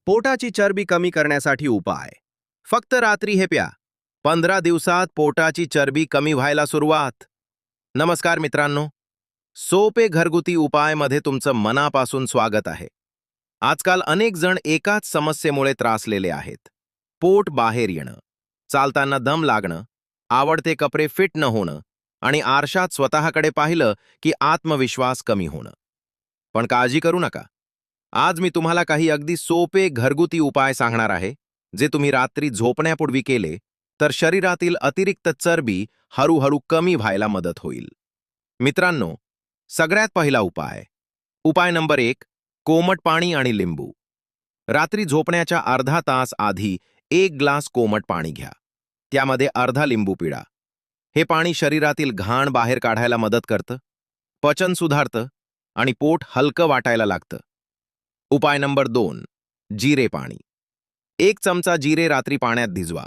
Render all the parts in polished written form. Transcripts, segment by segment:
पोटाची चरबी कमी करण्यासाठी उपाय. फक्त रात्री हे प्या. 15 दिवसात पोटाची चरबी कमी व्हायला सुरुवात. नमस्कार मित्रांनो, सोपे घरगुती उपायमध्ये तुमचं मनापासून स्वागत आहे. आजकाल अनेक जण एकाच समस्येमुळे त्रासलेले आहेत. पोट बाहेर येणं, चालताना दम लागणं, आवडते कपडे फिट न होणं आणि आरशात स्वतःकडे पाहिलं की आत्मविश्वास कमी होणं. पण काळजी करू नका. आज मी तुम्हाला काही अगदी सोपे घरगुती उपाय सांगणार आहे, जे तुम्ही रात्री झोपण्यापूर्वी केले तर शरीरातील अतिरिक्त चरबी हळूहळू कमी व्हायला मदत होईल. मित्रांनो, सगळ्यात पहिला उपाय. उपाय नंबर 1, कोमट पाणी आणि लिंबू. रात्री झोपण्याच्या अर्धा तास आधी 1 ग्लास कोमट पाणी घ्या. त्यामध्ये अर्धा लिंबू पिळा. हे पाणी शरीरातील घाण बाहेर काढायला मदत करतं, पचन सुधारतं आणि पोट हलकं वाटायला लागतं. उपाय नंबर 2, जिरे पाणी. 1 चमचा जिरे रात्री पाण्यात भिजवा.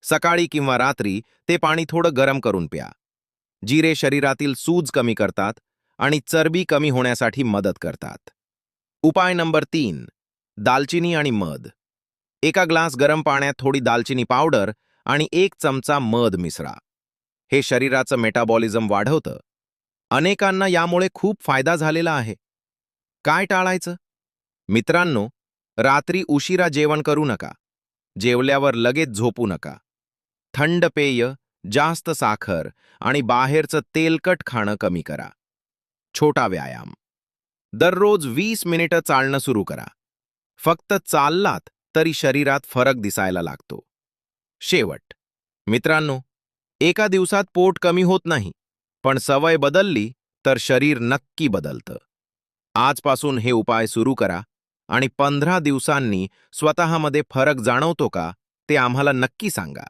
सकाळी किंवा रात्री ते पाणी थोडं गरम करून प्या. जिरे शरीरातील सूज कमी करतात आणि चरबी कमी होण्यासाठी मदत करतात. उपाय नंबर 3, दालचिनी आणि मध. 1 ग्लास गरम पाण्यात थोडी दालचिनी पावडर आणि 1 चमचा मध मिसळा. हे शरीराचं मेटाबॉलिझम वाढवतं. अनेकांना यामुळे खूप फायदा झालेला आहे. काय टाळायचं? मित्रांनो, रात्री उशिरा जेवण करू नका. जेवल्यावर लगेच झोपू नका. थंड पेय, जास्त साखर आणि बाहेरचं तेलकट खाणं कमी करा. छोटा व्यायाम. दररोज 20 मिनिटं चालणं सुरू करा. फक्त चाललात तरी शरीरात फरक दिसायला लागतो. शेवट. मित्रांनो, एका दिवसात पोट कमी होत नाही, पण सवय बदलली तर शरीर नक्की बदलतं. आजपासून हे उपाय सुरू करा आणि 15 दिवसांनी स्वतःमध्ये फरक जाणवतो का ते आम्हाला नक्की सांगा.